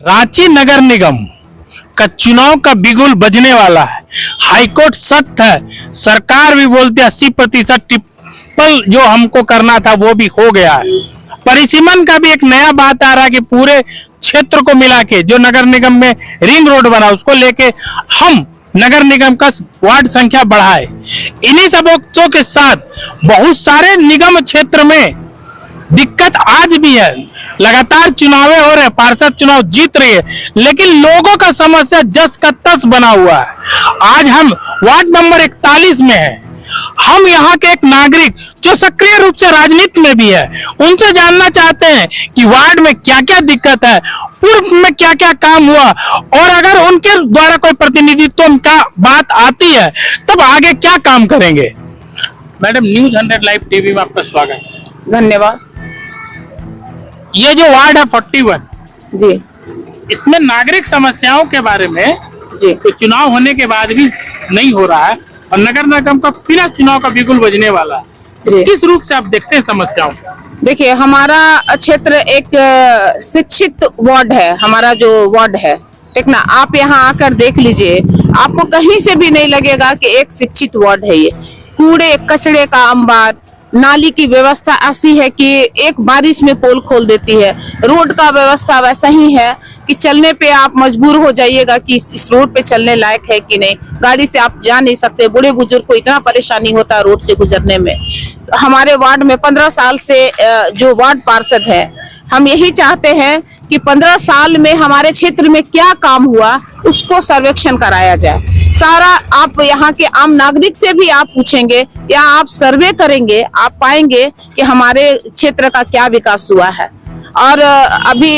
रांची नगर निगम का चुनाव का बिगुल बजने वाला है। हाईकोर्ट सख्त है, सरकार भी बोलती है 80% ट्रिपल जो हमको करना था वो भी हो गया है। परिसीमन का भी एक नया बात आ रहा है कि पूरे क्षेत्र को मिला के जो नगर निगम में रिंग रोड बना उसको लेके हम नगर निगम का वार्ड संख्या बढ़ाए। इन्हीं सबों के साथ बहुत सारे निगम क्षेत्र में दिक्कत आज भी है। लगातार चुनाव हो रहे हैं, पार्षद चुनाव जीत रही है, लेकिन लोगों का समस्या जस का तस बना हुआ है। आज हम वार्ड नंबर 41 में हैं। हम यहाँ के एक नागरिक जो सक्रिय रूप से राजनीति में भी है, उनसे जानना चाहते हैं कि वार्ड में क्या क्या दिक्कत है, पूर्व में क्या क्या काम हुआ, और अगर उनके द्वारा कोई प्रतिनिधित्व का बात आती है तब आगे क्या काम करेंगे। मैडम, न्यूज़ 100 लाइव टीवी में आपका स्वागत है। धन्यवाद। ये जो वार्ड है 41 जी, इसमें नागरिक समस्याओं के बारे में जी, तो चुनाव होने के बाद भी नहीं हो रहा है और नगर निगम का फिर चुनाव का बिगुल बजने वाला है। तो किस रूप से आप देखते हैं समस्याओं को? देखिए, हमारा क्षेत्र एक शिक्षित वार्ड है। हमारा जो वार्ड है, ठीक ना, आप यहाँ आकर देख लीजिए, आपको कहीं से भी नहीं लगेगा कि एक शिक्षित वार्ड है। ये कूड़े कचड़े का अंबार, नाली की व्यवस्था ऐसी है कि एक बारिश में पोल खोल देती है। रोड का व्यवस्था वैसा ही है कि चलने पे आप मजबूर हो जाइएगा कि इस रोड पे चलने लायक है कि नहीं। गाड़ी से आप जा नहीं सकते। बूढ़े बुजुर्ग को इतना परेशानी होता है रोड से गुजरने में। हमारे वार्ड में 15 साल से जो वार्ड पार्षद है, हम यही चाहते हैं कि 15 साल में हमारे क्षेत्र में क्या काम हुआ उसको सर्वेक्षण कराया जाए। सारा आप यहाँ के आम नागरिक से भी आप पूछेंगे या आप सर्वे करेंगे, आप पाएंगे कि हमारे क्षेत्र का क्या विकास हुआ है। और अभी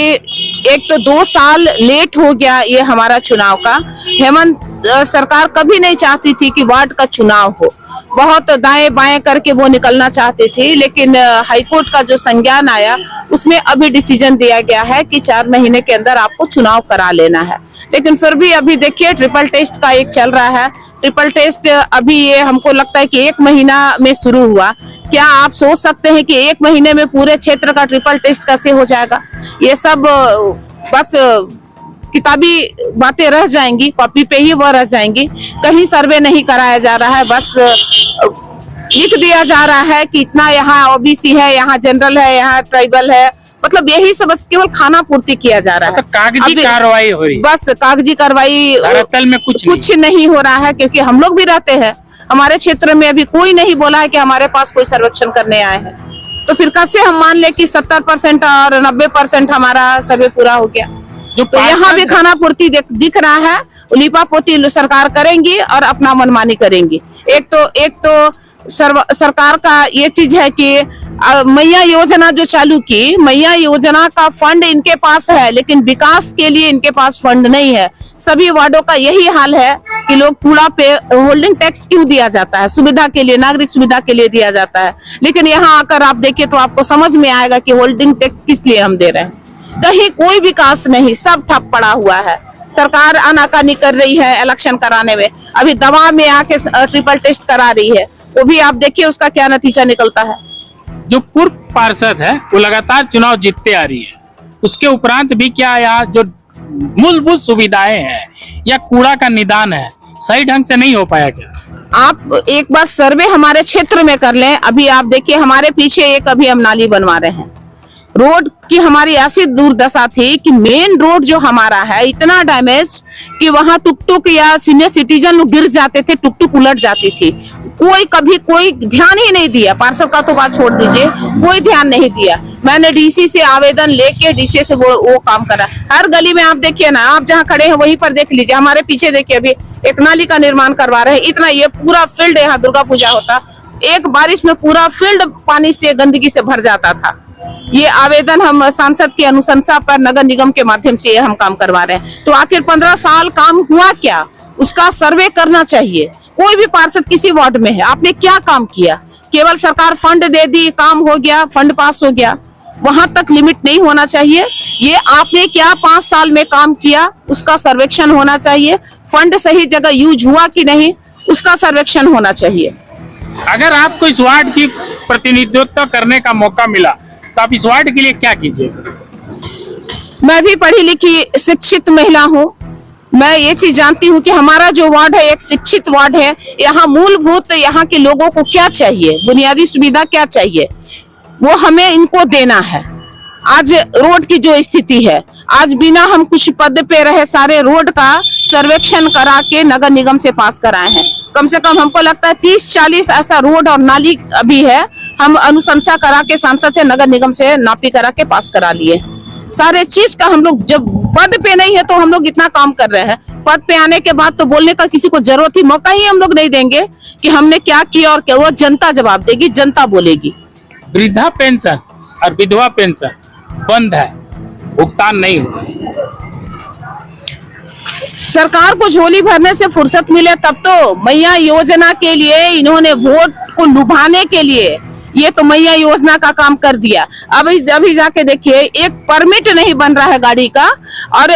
एक तो 2 साल लेट हो गया ये हमारा चुनाव का। हेमंत सरकार कभी नहीं चाहती थी कि वार्ड का चुनाव हो, बहुत दाएं बाएं करके वो निकलना चाहती थी, लेकिन हाईकोर्ट का जो संज्ञान आया उसमें अभी डिसीजन दिया गया है कि 4 महीने के अंदर आपको चुनाव करा लेना है। लेकिन फिर भी अभी देखिए, ट्रिपल टेस्ट का एक चल रहा है। ट्रिपल टेस्ट अभी ये हमको लगता है कि 1 महीना में शुरू हुआ। क्या आप सोच सकते हैं कि 1 महीने में पूरे क्षेत्र का ट्रिपल टेस्ट कैसे हो जाएगा? ये सब बस किताबी बातें रह जाएंगी, कॉपी पे ही वो रह जाएंगी। कहीं सर्वे नहीं कराया जा रहा है, बस लिख दिया जा रहा है कि इतना यहाँ ओबीसी है, यहाँ जनरल है, यहाँ ट्राइबल है। मतलब यही सब केवल खाना पूर्ति किया जा रहा है। तो कागजी कार्रवाई हो रही है, बस कागजी कार्रवाई। धरातल में कुछ नहीं हो रहा है, क्योंकि हम लोग भी रहते हैं। हमारे क्षेत्र में अभी कोई नहीं बोला है कि हमारे पास कोई सर्वेक्षण करने आए हैं। तो फिर कैसे हम मान ले कि 70% और 90% हमारा सर्वे पूरा हो गया? तो यहाँ भी खाना पूर्ति दिख रहा है। लिपा पोती सरकार करेंगी और अपना मनमानी करेंगी। एक तो सरकार का ये चीज है कि मैया योजना जो चालू की, मैया योजना का फंड इनके पास है, लेकिन विकास के लिए इनके पास फंड नहीं है। सभी वार्डों का यही हाल है कि लोग कूड़ा पे होल्डिंग टैक्स क्यों दिया जाता है? सुविधा के लिए, नागरिक सुविधा के लिए दिया जाता है। लेकिन यहाँ आकर आप देखिए तो आपको समझ में आएगा कि होल्डिंग टैक्स किस लिए हम दे रहे हैं। कहीं कोई विकास नहीं, सब ठप पड़ा हुआ है। सरकार आनाकानी कर रही है इलेक्शन कराने में। अभी दवा में आके ट्रिपल टेस्ट करा रही है, वो भी आप देखिए उसका क्या नतीजा निकलता है। जो पूर्व पार्षद है वो लगातार चुनाव जीतते आ रही है, उसके उपरांत भी क्या यहाँ जो मूलभूत सुविधाएं हैं या कूड़ा का निदान है सही ढंग से नहीं हो पाया क्या? आप एक बार सर्वे हमारे क्षेत्र में कर लें। अभी आप देखिए, हमारे पीछे एक अभी हम नाली बनवा रहे हैं। रोड की हमारी ऐसी दुर्दशा थी कि मेन रोड जो हमारा है इतना डैमेज कि वहां टुक या सीनियर सिटीजन लोग गिर जाते थे, टुक उलट जाती थी। कभी कोई ध्यान ही नहीं दिया। पार्षद का तो बात छोड़ दीजिए, कोई ध्यान नहीं दिया। मैंने डीसी से आवेदन लेके डीसी से वो काम करा। हर गली में आप देखिए ना, आप जहाँ खड़े हैं वहीं पर देख लीजिए। हमारे पीछे देखिए, अभी एक नाली का निर्माण करवा रहे हैं। इतना ये पूरा फील्ड, यहाँ दुर्गा पूजा होता, एक बारिश में पूरा फील्ड पानी से, गंदगी से भर जाता था। ये आवेदन हम सांसद की अनुशंसा पर नगर निगम के माध्यम से हम काम करवा रहे हैं। तो आखिर 15 साल काम हुआ क्या, उसका सर्वे करना चाहिए। कोई भी पार्षद किसी वार्ड में है, आपने क्या काम किया? केवल सरकार फंड दे दी, काम हो गया, फंड पास हो गया, वहां तक लिमिट नहीं होना चाहिए। ये आपने क्या 5 साल में काम किया उसका सर्वेक्षण होना चाहिए। फंड सही जगह यूज हुआ कि नहीं उसका सर्वेक्षण होना चाहिए। अगर आपको इस वार्ड की प्रतिनिधित्व करने का मौका मिला तो आप इस वार्ड के लिए क्या कीजिएगा? मैं भी पढ़ी लिखी शिक्षित महिला हूँ। मैं ये चीज जानती हूँ कि हमारा जो वार्ड है एक शिक्षित वार्ड है। यहाँ मूलभूत यहाँ के लोगों को क्या चाहिए, बुनियादी सुविधा क्या चाहिए, वो हमें इनको देना है। आज रोड की जो स्थिति है, आज बिना हम कुछ पद पे रहे सारे रोड का सर्वेक्षण करा के नगर निगम से पास कराए हैं। कम से कम हमको लगता है 30-40 ऐसा रोड और नाली अभी है, हम अनुशंसा करा के सांसद से नगर निगम से नापी करा के पास करा लिए। सारे चीज का हम लोग जब पद पे नहीं है तो हम लोग इतना काम कर रहे हैं, पद पे आने के बाद तो बोलने का किसी को जरूरत ही मौका ही हम लोग नहीं देंगे कि हमने क्या किया और क्या। वो जनता जवाब देगी, जनता बोलेगी। वृद्धा पेंशन और विधवा पेंशन बंद है, भुगतान नहीं हुआ। सरकार को झोली भरने से फुर्सत मिले तब तो। मैया योजना के लिए इन्होंने वोट को लुभाने के लिए ये तो मैया योजना का काम कर दिया। अभी जाके देखिए, एक परमिट नहीं बन रहा है गाड़ी का, और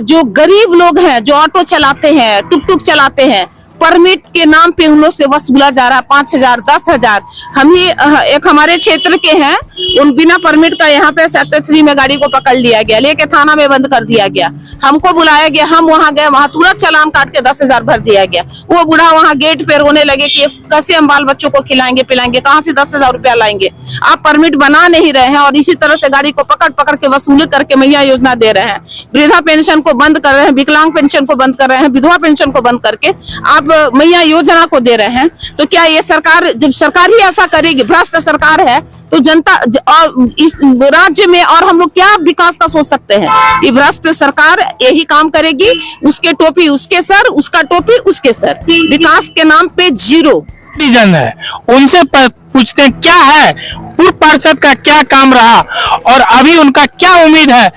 जो गरीब लोग हैं जो ऑटो चलाते हैं, टुक टुक चलाते हैं, परमिट के नाम पे उन लोग से वसूला जा रहा है 5,000 10,000। हम ही एक हमारे क्षेत्र के हैं, उन बिना परमिट का यहाँ पे सेक्टर 3 में गाड़ी को पकड़ लिया गया, लेके थाना में बंद कर दिया गया। हमको बुलाया गया, हम वहां गए, वहां तुरंत चालान काट के 10,000 भर दिया गया। वो बूढ़ा वहां गेट पे रोने लगे कि कैसे हम बाल बच्चों को खिलाएंगे पिलाएंगे, कहाँ से 10,000 रुपया लाएंगे। आप परमिट बना नहीं रहे हैं और इसी तरह से गाड़ी को पकड़ पकड़ के वसूल करके मैया योजना दे रहे हैं। वृद्धा पेंशन को बंद कर रहे हैं, विकलांग पेंशन को बंद कर रहे हैं, विधवा पेंशन को बंद करके आप मैया योजना को दे रहे हैं। तो क्या ये सरकार, जब सरकार ही ऐसा करेगी, भ्रष्ट सरकार है, तो जनता और इस राज्य में और हम लोग क्या विकास का सोच सकते हैं। ये भ्रष्ट सरकार यही काम करेगी, उसके टोपी उसके सर, उसका टोपी उसके सर, विकास के नाम पे जीरो। जन है, उनसे पूछते हैं क्या है पूर्व पार्षद का क्या काम रहा और अभी उनका क्या उम्मीद है।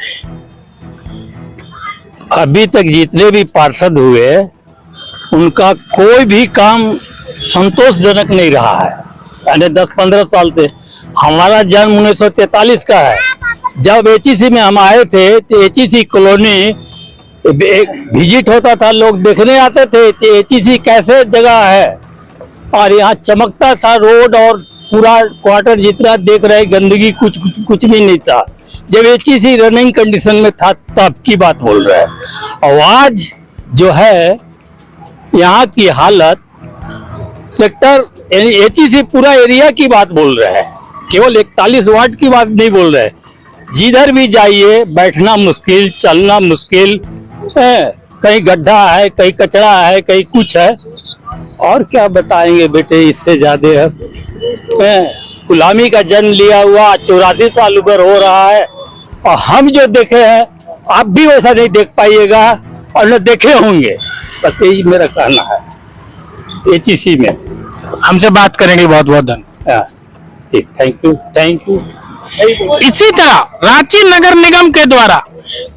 अभी तक जितने भी पार्षद हुए उनका कोई भी काम संतोषजनक नहीं रहा है। यानी 10-15 साल से, हमारा जन्म 1943 का है। जब एचईसी में हम आए थे तो एचईसी कॉलोनी विजिट होता था, लोग देखने आते थे कि एचईसी कैसे जगह है, और यहाँ चमकता था रोड और पूरा क्वार्टर जितना देख रहे, गंदगी कुछ भी नहीं था। जब एचईसी रनिंग कंडीशन में था तब की बात बोल रहे हैं। और आज जो है यहाँ की हालत, सेक्टर एचईसी पूरा एरिया की बात बोल रहे हैं, केवल 41 वार्ड की बात नहीं बोल रहे। जिधर भी जाइए बैठना मुश्किल, चलना मुश्किल है, कहीं गड्ढा है, कहीं कचरा है, कहीं कुछ है। और क्या बताएंगे बेटे, इससे ज्यादा है। गुलामी का जन्म लिया हुआ 84 साल उम्र हो रहा है, और हम जो देखे हैं आप भी वैसा नहीं देख पाइएगा और न देखे होंगे। बस यही मेरा कहना है एचईसी में। हमसे बात करेंगे, बहुत बहुत धन्यवाद। ठीक, थैंक यू। इसी तरह रांची नगर निगम के द्वारा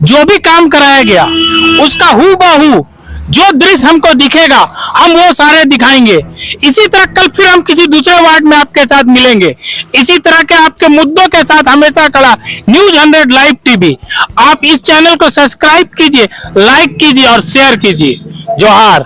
जो भी काम कराया गया उसका हूबहू जो दृश्य हमको दिखेगा हम वो सारे दिखाएंगे। इसी तरह कल फिर हम किसी दूसरे वार्ड में आपके साथ मिलेंगे। इसी तरह के आपके मुद्दों के साथ हमेशा खड़ा न्यूज़ 100 लाइव टीवी। आप इस चैनल को सब्सक्राइब कीजिए, लाइक कीजिए और शेयर कीजिए। जोहार।